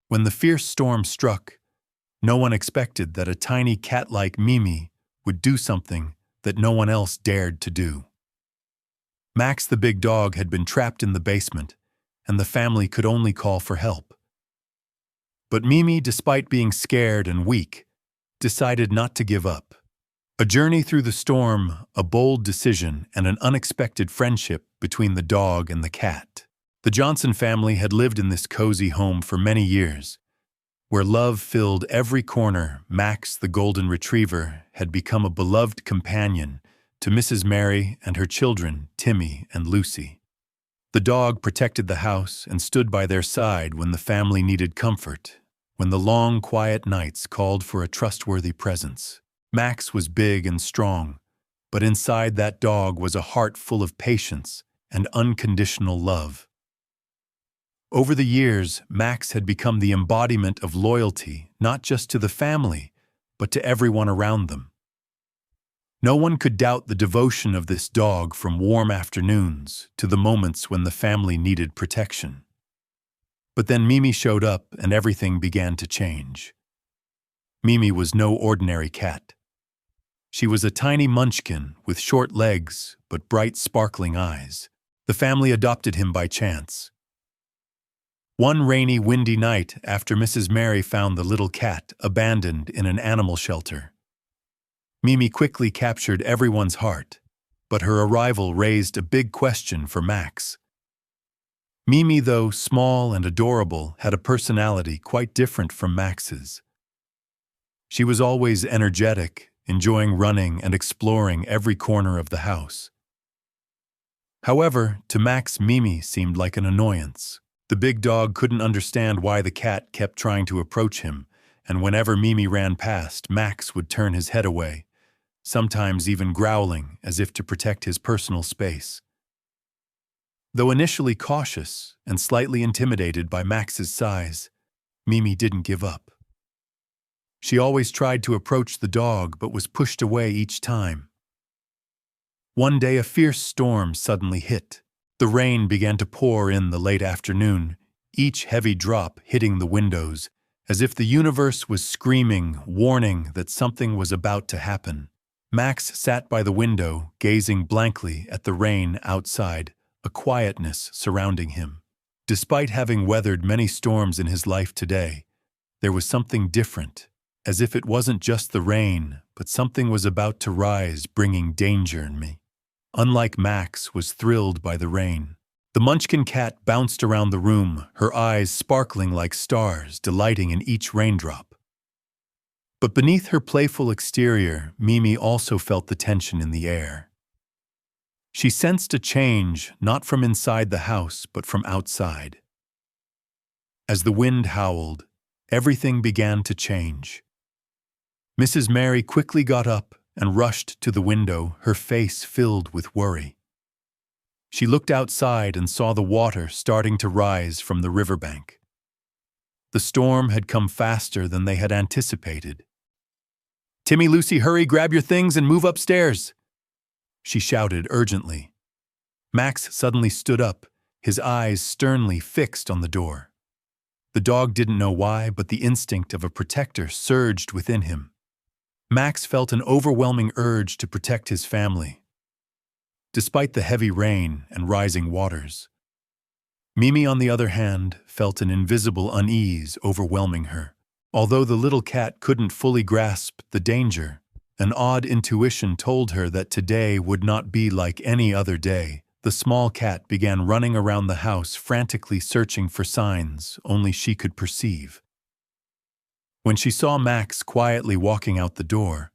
When the fierce storm struck, no one expected that a tiny cat like Mimi would do something that no one else dared to do. Max the big dog had been trapped in the basement, and the family could only call for help. But Mimi, despite being scared and weak, decided not to give up. A journey through the storm, a bold decision, and an unexpected friendship between the dog and the cat. The Johnson family had lived in this cozy home for many years. Where love filled every corner, Max the golden retriever had become a beloved companion to Mrs. Mary and her children, Timmy and Lucy. The dog protected the house and stood by their side when the family needed comfort, when the long, quiet nights called for a trustworthy presence. Max was big and strong, but inside that dog was a heart full of patience and unconditional love. Over the years, Max had become the embodiment of loyalty, not just to the family, but to everyone around them. No one could doubt the devotion of this dog, from warm afternoons to the moments when the family needed protection. But then Mimi showed up and everything began to change. Mimi was no ordinary cat. She was a tiny munchkin with short legs but bright, sparkling eyes. The family adopted him by chance. One rainy, windy night after Mrs. Mary found the little cat abandoned in an animal shelter, Mimi quickly captured everyone's heart, but her arrival raised a big question for Max. Mimi, though small and adorable, had a personality quite different from Max's. She was always energetic, enjoying running and exploring every corner of the house. However, to Max, Mimi seemed like an annoyance. The big dog couldn't understand why the cat kept trying to approach him, and whenever Mimi ran past, Max would turn his head away, sometimes even growling as if to protect his personal space. Though initially cautious and slightly intimidated by Max's size, Mimi didn't give up. She always tried to approach the dog but was pushed away each time. One day a fierce storm suddenly hit. The rain began to pour in the late afternoon, each heavy drop hitting the windows, as if the universe was screaming, warning that something was about to happen. Max sat by the window, gazing blankly at the rain outside, a quietness surrounding him. Despite having weathered many storms in his life today, there was something different, as if it wasn't just the rain, but something was about to rise, bringing danger in me. Unlike Max, was thrilled by the rain. The Munchkin cat bounced around the room, her eyes sparkling like stars, delighting in each raindrop. But beneath her playful exterior, Mimi also felt the tension in the air. She sensed a change, not from inside the house, but from outside. As the wind howled, everything began to change. Mrs. Mary quickly got up and rushed to the window, her face filled with worry. She looked outside and saw the water starting to rise from the riverbank. The storm had come faster than they had anticipated. "Timmy, Lucy, hurry, grab your things and move upstairs," she shouted urgently. Max suddenly stood up, his eyes sternly fixed on the door. The dog didn't know why, but the instinct of a protector surged within him. Max felt an overwhelming urge to protect his family. Despite the heavy rain and rising waters, Mimi, on the other hand, felt an invisible unease overwhelming her. Although the little cat couldn't fully grasp the danger, an odd intuition told her that today would not be like any other day. The small cat began running around the house, frantically searching for signs only she could perceive. When she saw Max quietly walking out the door,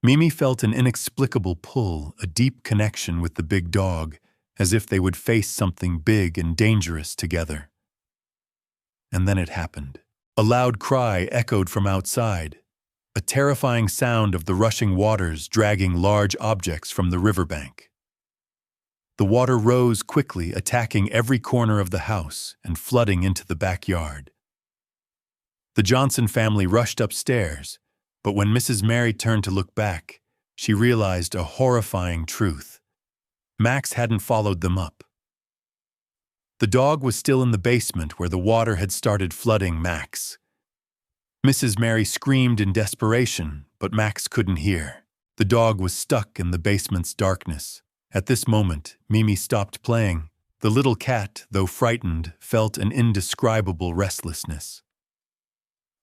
Mimi felt an inexplicable pull, a deep connection with the big dog, as if they would face something big and dangerous together. And then it happened. A loud cry echoed from outside, a terrifying sound of the rushing waters dragging large objects from the riverbank. The water rose quickly, attacking every corner of the house and flooding into the backyard. The Johnson family rushed upstairs, but when Mrs. Mary turned to look back, she realized a horrifying truth. Max hadn't followed them up. The dog was still in the basement where the water had started flooding Max. Mrs. Mary screamed in desperation, but Max couldn't hear. The dog was stuck in the basement's darkness. At this moment, Mimi stopped playing. The little cat, though frightened, felt an indescribable restlessness.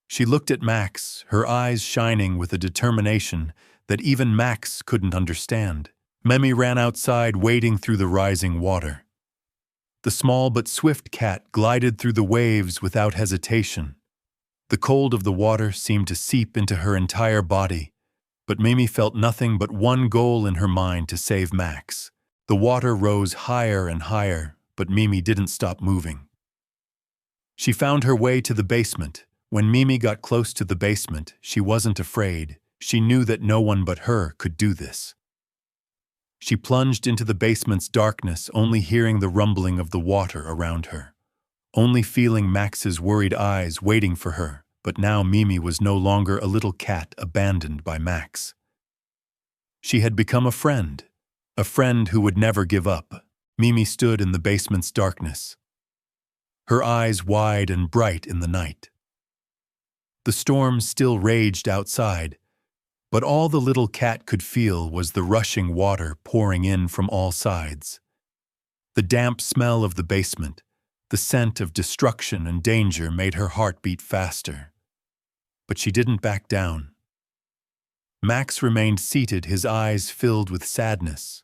She looked at Max, her eyes shining with a determination that even Max couldn't understand. Mimi ran outside, wading through the rising water. The small but swift cat glided through the waves without hesitation. The cold of the water seemed to seep into her entire body, but Mimi felt nothing but one goal in her mind: to save Max. The water rose higher and higher, but Mimi didn't stop moving. She found her way to the basement. When Mimi got close to the basement, she wasn't afraid. She knew that no one but her could do this. She plunged into the basement's darkness, only hearing the rumbling of the water around her, only feeling Max's worried eyes waiting for her. But now Mimi was no longer a little cat abandoned by Max. She had become a friend who would never give up. Mimi stood in the basement's darkness, her eyes wide and bright in the night. The storm still raged outside, but all the little cat could feel was the rushing water pouring in from all sides. The damp smell of the basement, the scent of destruction and danger, made her heart beat faster. But she didn't back down. Max remained seated, his eyes filled with sadness,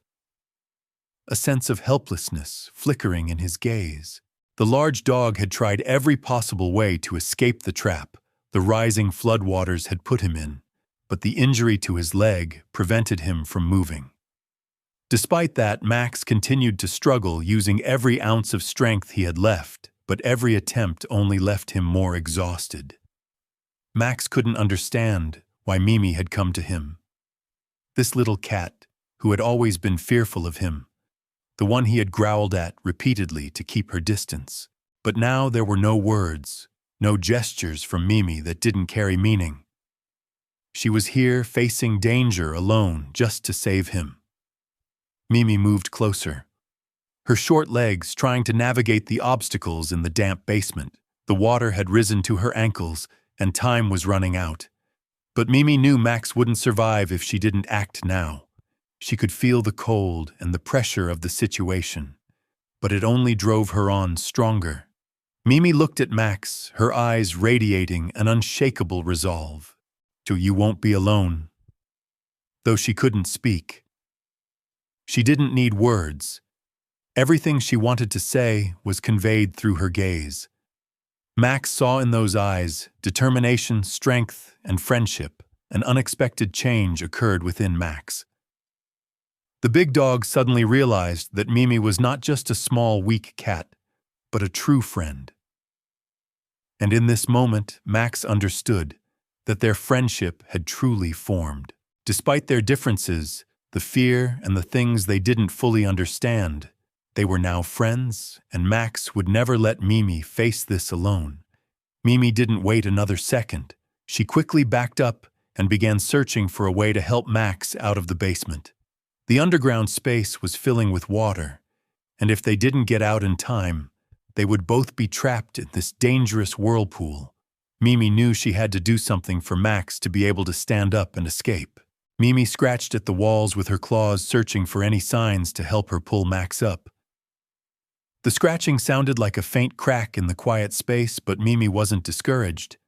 a sense of helplessness flickering in his gaze. The large dog had tried every possible way to escape the trap the rising floodwaters had put him in, but the injury to his leg prevented him from moving. Despite that, Max continued to struggle, using every ounce of strength he had left, but every attempt only left him more exhausted. Max couldn't understand why Mimi had come to him. This little cat, who had always been fearful of him, the one he had growled at repeatedly to keep her distance. But now there were no words, no gestures from Mimi that didn't carry meaning. She was here facing danger alone just to save him. Mimi moved closer, her short legs trying to navigate the obstacles in the damp basement. The water had risen to her ankles, and time was running out. But Mimi knew Max wouldn't survive if she didn't act now. She could feel the cold and the pressure of the situation, but it only drove her on stronger. Mimi looked at Max, her eyes radiating an unshakable resolve. You won't be alone. Though she couldn't speak. She didn't need words. Everything she wanted to say was conveyed through her gaze. Max saw in those eyes determination, strength, and friendship. An unexpected change occurred within Max. The big dog suddenly realized that Mimi was not just a small, weak cat, but a true friend. And in this moment, Max understood that their friendship had truly formed. Despite their differences, the fear and the things they didn't fully understand, they were now friends, and Max would never let Mimi face this alone. Mimi didn't wait another second. She quickly backed up and began searching for a way to help Max out of the basement. The underground space was filling with water, and if they didn't get out in time, they would both be trapped in this dangerous whirlpool. Mimi knew she had to do something for Max to be able to stand up and escape. Mimi scratched at the walls with her claws, searching for any signs to help her pull Max up. The scratching sounded like a faint crack in the quiet space, but Mimi wasn't discouraged.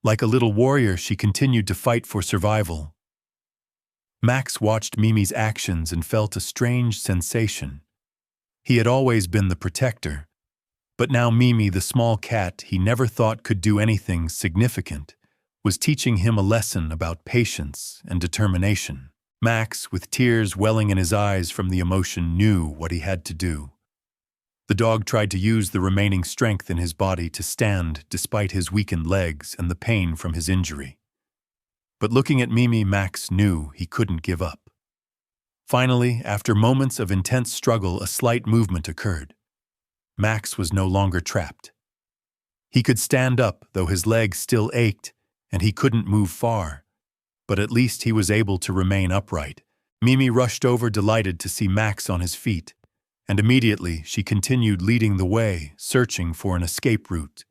Like a little warrior, she continued to fight for survival. Max watched Mimi's actions and felt a strange sensation. He had always been the protector, but now Mimi, the small cat he never thought could do anything significant, was teaching him a lesson about patience and determination. Max, with tears welling in his eyes from the emotion, knew what he had to do. The dog tried to use the remaining strength in his body to stand despite his weakened legs and the pain from his injury. But looking at Mimi, Max knew he couldn't give up. Finally, after moments of intense struggle, a slight movement occurred. Max was no longer trapped. He could stand up, though his legs still ached, and he couldn't move far. But at least he was able to remain upright. Mimi rushed over, delighted to see Max on his feet. and immediately she continued leading the way, searching for an escape route.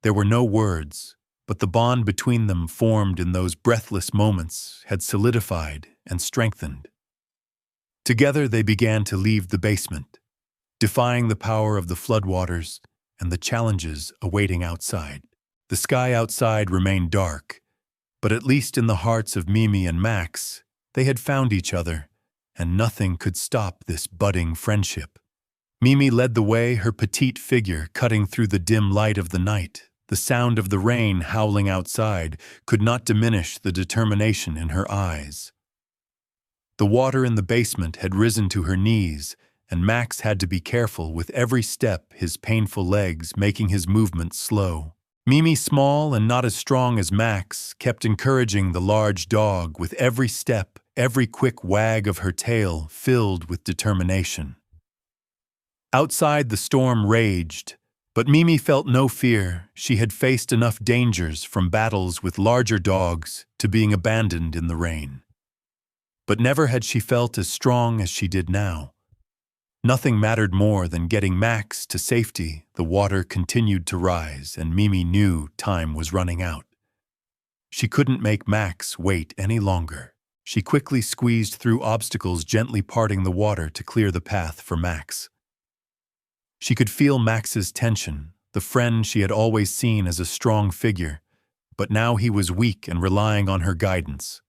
There were no words, but the bond between them formed in those breathless moments had solidified and strengthened. Together they began to leave the basement, defying the power of the floodwaters and the challenges awaiting outside. The sky outside remained dark, but at least in the hearts of Mimi and Max, they had found each other, and nothing could stop this budding friendship. Mimi led the way, her petite figure cutting through the dim light of the night. The sound of the rain howling outside could not diminish the determination in her eyes. The water in the basement had risen to her knees, and Max had to be careful with every step, his painful legs making his movements slow. Mimi, small and not as strong as Max, kept encouraging the large dog with every step, every quick wag of her tail filled with determination. Outside, the storm raged, but Mimi felt no fear. She had faced enough dangers, from battles with larger dogs to being abandoned in the rain. But never had she felt as strong as she did now. Nothing mattered more than getting Max to safety. The water continued to rise, and Mimi knew time was running out. She couldn't make Max wait any longer. She quickly squeezed through obstacles, gently parting the water to clear the path for Max. She could feel Max's tension, the friend she had always seen as a strong figure, but now he was weak and relying on her guidance.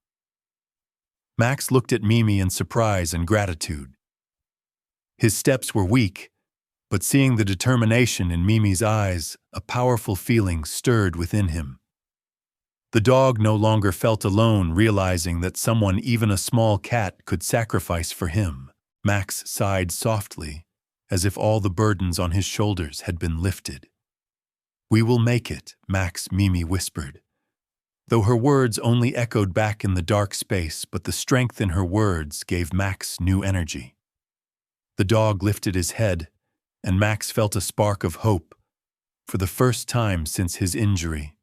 Max looked at Mimi in surprise and gratitude. His steps were weak, but seeing the determination in Mimi's eyes, a powerful feeling stirred within him. The dog no longer felt alone, realizing that someone, even a small cat, could sacrifice for him. Max sighed softly, as if all the burdens on his shoulders had been lifted. "We will make it," Mimi whispered. Though her words only echoed back in the dark space, but the strength in her words gave Max new energy. The dog lifted his head, and Max felt a spark of hope, for the first time since his injury.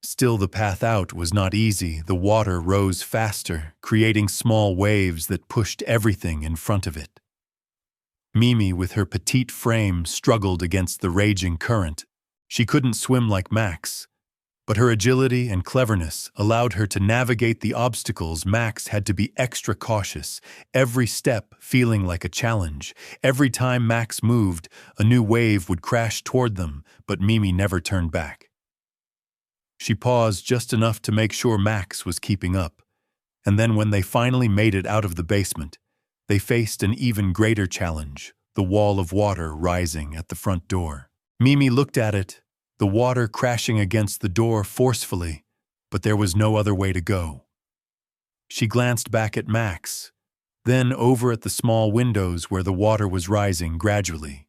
Still, the path out was not easy. The water rose faster, creating small waves that pushed everything in front of it. Mimi, with her petite frame, struggled against the raging current. She couldn't swim like Max, but her agility and cleverness allowed her to navigate the obstacles. Max had to be extra cautious, every step feeling like a challenge. Every time Max moved, a new wave would crash toward them, but Mimi never turned back. She paused just enough to make sure Max was keeping up, and then when they finally made it out of the basement, they faced an even greater challenge, the wall of water rising at the front door. Mimi looked at it, the water crashing against the door forcefully, but there was no other way to go. She glanced back at Max, then over at the small windows where the water was rising gradually.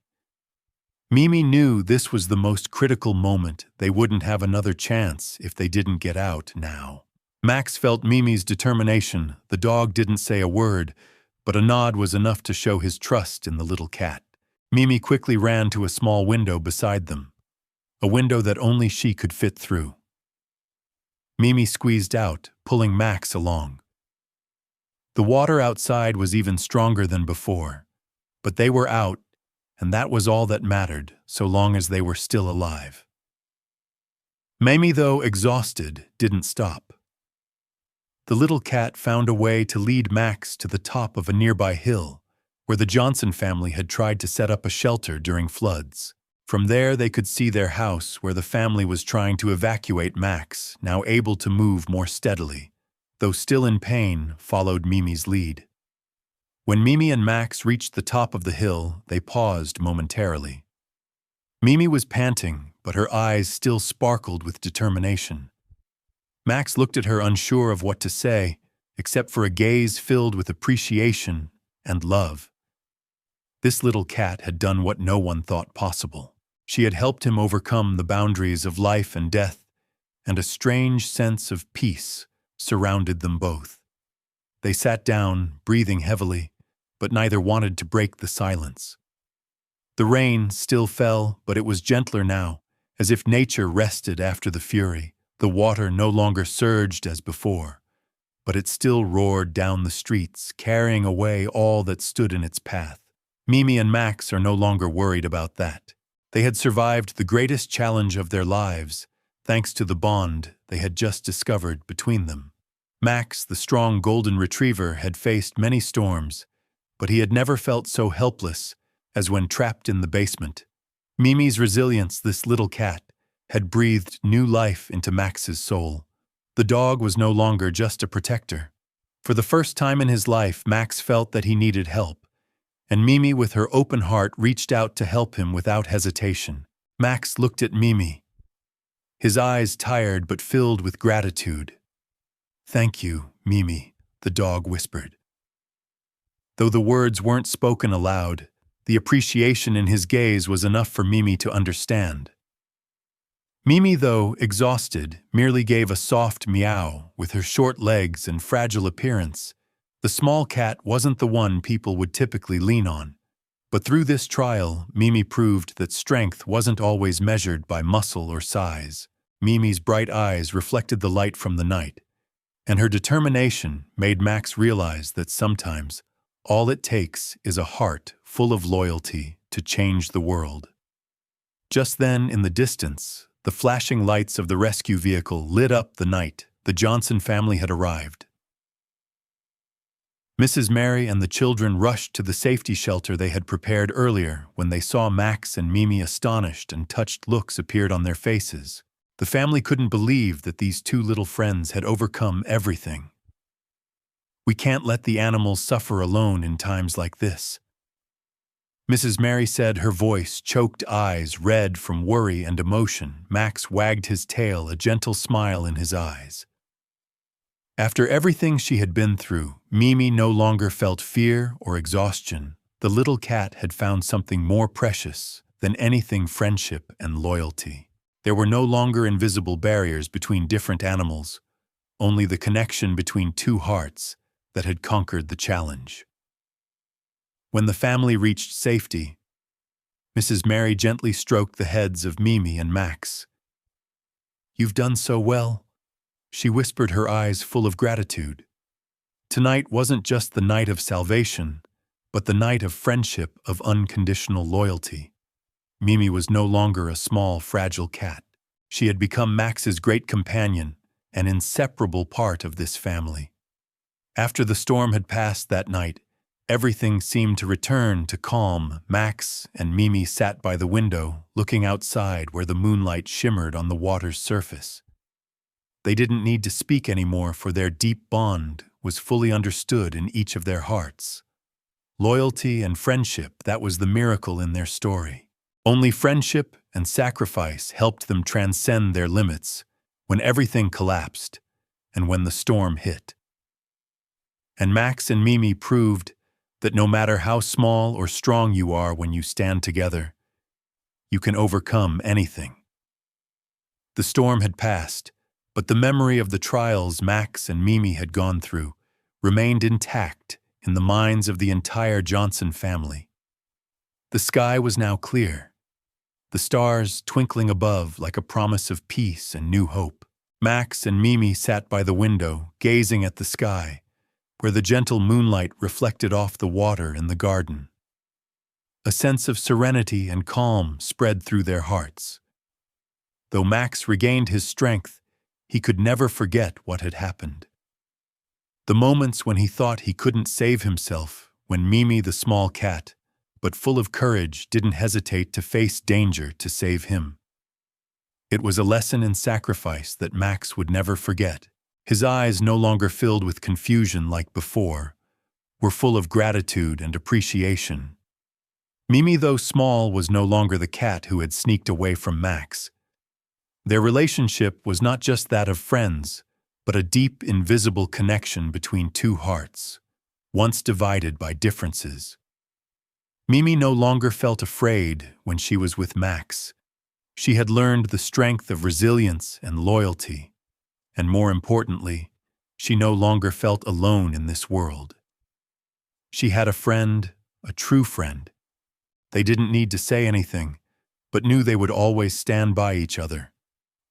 Mimi knew this was the most critical moment. They wouldn't have another chance if they didn't get out now. Max felt Mimi's determination. The dog didn't say a word, but a nod was enough to show his trust in the little cat. Mimi quickly ran to a small window beside them, a window that only she could fit through. Mimi squeezed out, pulling Max along. The water outside was even stronger than before, but they were out, and that was all that mattered, so long as they were still alive. Mimi, though exhausted, didn't stop. The little cat found a way to lead Max to the top of a nearby hill, where the Johnson family had tried to set up a shelter during floods. From there they could see their house, where the family was trying to evacuate Max, now able to move more steadily, though still in pain, followed Mimi's lead. When Mimi and Max reached the top of the hill, they paused momentarily. Mimi was panting, but her eyes still sparkled with determination. Max looked at her, unsure of what to say, except for a gaze filled with appreciation and love. This little cat had done what no one thought possible. She had helped him overcome the boundaries of life and death, and a strange sense of peace surrounded them both. They sat down, breathing heavily, but neither wanted to break the silence. The rain still fell, but it was gentler now, as if nature rested after the fury. The water no longer surged as before, but it still roared down the streets, carrying away all that stood in its path. Mimi and Max are no longer worried about that. They had survived the greatest challenge of their lives, thanks to the bond they had just discovered between them. Max, the strong golden retriever, had faced many storms, but he had never felt so helpless as when trapped in the basement. Mimi's resilience, this little cat, had breathed new life into Max's soul. The dog was no longer just a protector. For the first time in his life, Max felt that he needed help, and Mimi, with her open heart, reached out to help him without hesitation. Max looked at Mimi, his eyes tired but filled with gratitude. "Thank you, Mimi," the dog whispered. Though the words weren't spoken aloud, the appreciation in his gaze was enough for Mimi to understand. Mimi, though exhausted, merely gave a soft meow. With her short legs and fragile appearance, the small cat wasn't the one people would typically lean on. But through this trial, Mimi proved that strength wasn't always measured by muscle or size. Mimi's bright eyes reflected the light from the night, and her determination made Max realize that sometimes all it takes is a heart full of loyalty to change the world. Just then, in the distance, the flashing lights of the rescue vehicle lit up the night. The Johnson family had arrived. Mrs. Mary and the children rushed to the safety shelter they had prepared earlier. When they saw Max and Mimi, astonished and touched looks appeared on their faces. The family couldn't believe that these two little friends had overcome everything. "We can't let the animals suffer alone in times like this," Mrs. Mary said, her voice choked, eyes red from worry and emotion. Max wagged his tail, a gentle smile in his eyes. After everything she had been through, Mimi no longer felt fear or exhaustion. The little cat had found something more precious than anything: friendship and loyalty. There were no longer invisible barriers between different animals, only the connection between two hearts that had conquered the challenge. When the family reached safety, Mrs. Mary gently stroked the heads of Mimi and Max. "You've done so well," she whispered, her eyes full of gratitude. Tonight wasn't just the night of salvation, but the night of friendship, of unconditional loyalty. Mimi was no longer a small, fragile cat. She had become Max's great companion, an inseparable part of this family. After the storm had passed that night, everything seemed to return to calm. Max and Mimi sat by the window, looking outside where the moonlight shimmered on the water's surface. They didn't need to speak anymore, for their deep bond was fully understood in each of their hearts. Loyalty and friendship, that was the miracle in their story. Only friendship and sacrifice helped them transcend their limits when everything collapsed and when the storm hit. And Max and Mimi proved that no matter how small or strong you are, when you stand together, you can overcome anything. The storm had passed, but the memory of the trials Max and Mimi had gone through remained intact in the minds of the entire Johnson family. The sky was now clear, the stars twinkling above like a promise of peace and new hope. Max and Mimi sat by the window, gazing at the sky, where the gentle moonlight reflected off the water in the garden. A sense of serenity and calm spread through their hearts. Though Max regained his strength, he could never forget what had happened. The moments when he thought he couldn't save himself, when Mimi, the small cat, but full of courage, didn't hesitate to face danger to save him. It was a lesson in sacrifice that Max would never forget. His eyes, no longer filled with confusion like before, were full of gratitude and appreciation. Mimi, though small, was no longer the cat who had sneaked away from Max. Their relationship was not just that of friends, but a deep, invisible connection between two hearts, once divided by differences. Mimi no longer felt afraid when she was with Max. She had learned the strength of resilience and loyalty, and more importantly, she no longer felt alone in this world. She had a friend, a true friend. They didn't need to say anything, but knew they would always stand by each other.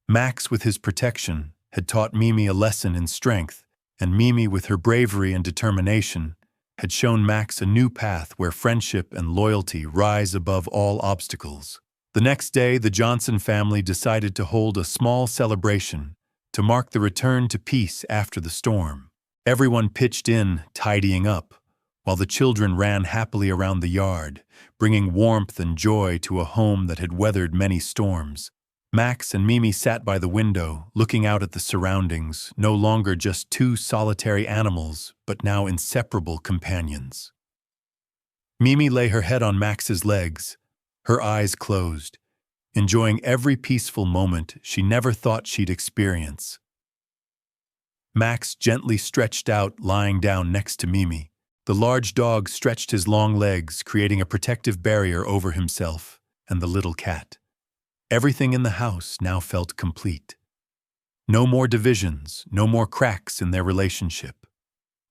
Max, with his protection, had taught Mimi a lesson in strength and Mimi, with her bravery and determination, had shown Max a new path where friendship and loyalty rise above all obstacles. The next day, the Johnson family decided to hold a small celebration to mark the return to peace after the storm. Everyone pitched in, tidying up, while the children ran happily around the yard, bringing warmth and joy to a home that had weathered many storms. Max and Mimi sat by the window, looking out at the surroundings, no longer just two solitary animals, but now inseparable companions. Mimi lay her head on Max's legs, her eyes closed, enjoying every peaceful moment she never thought she'd experience. Max gently stretched out, lying down next to Mimi. The large dog stretched his long legs, creating a protective barrier over himself and the little cat. Everything in the house now felt complete. No more divisions, no more cracks in their relationship.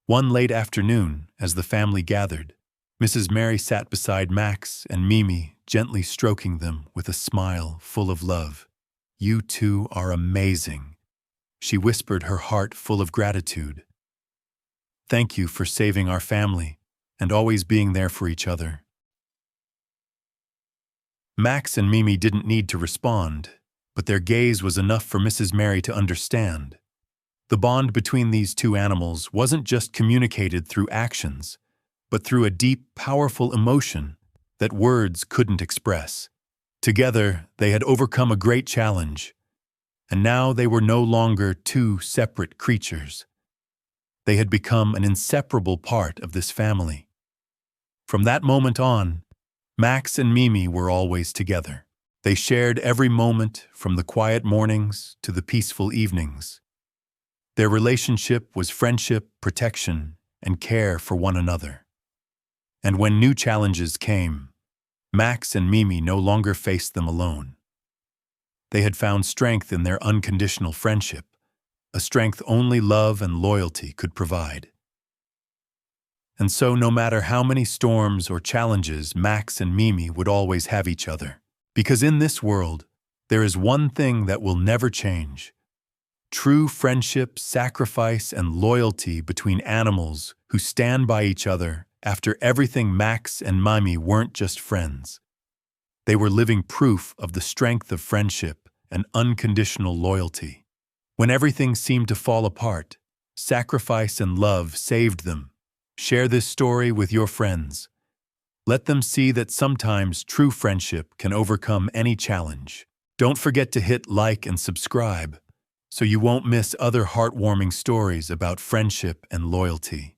One late afternoon, as the family gathered, Mrs. Mary sat beside Max and Mimi, gently stroking them with a smile full of love. "You two are amazing," she whispered, her heart full of gratitude. "Thank you for saving our family and always being there for each other." Max and Mimi didn't need to respond, but their gaze was enough for Mrs. Mary to understand. The bond between these two animals wasn't just communicated through actions, but through a deep, powerful emotion that words couldn't express. Together, they had overcome a great challenge, and now they were no longer two separate creatures. They had become an inseparable part of this family. From that moment on, Max and Mimi were always together. They shared every moment, from the quiet mornings to the peaceful evenings. Their relationship was friendship, protection, and care for one another. And when new challenges came, Max and Mimi no longer faced them alone. They had found strength in their unconditional friendship, a strength only love and loyalty could provide. And so, no matter how many storms or challenges, Max and Mimi would always have each other. Because in this world, there is one thing that will never change: true friendship, sacrifice, and loyalty between animals who stand by each other. After everything, Max and Mimi weren't just friends. They were living proof of the strength of friendship and unconditional loyalty. When everything seemed to fall apart, sacrifice and love saved them. Share this story with your friends. Let them see that sometimes true friendship can overcome any challenge. Don't forget to hit like and subscribe so you won't miss other heartwarming stories about friendship and loyalty.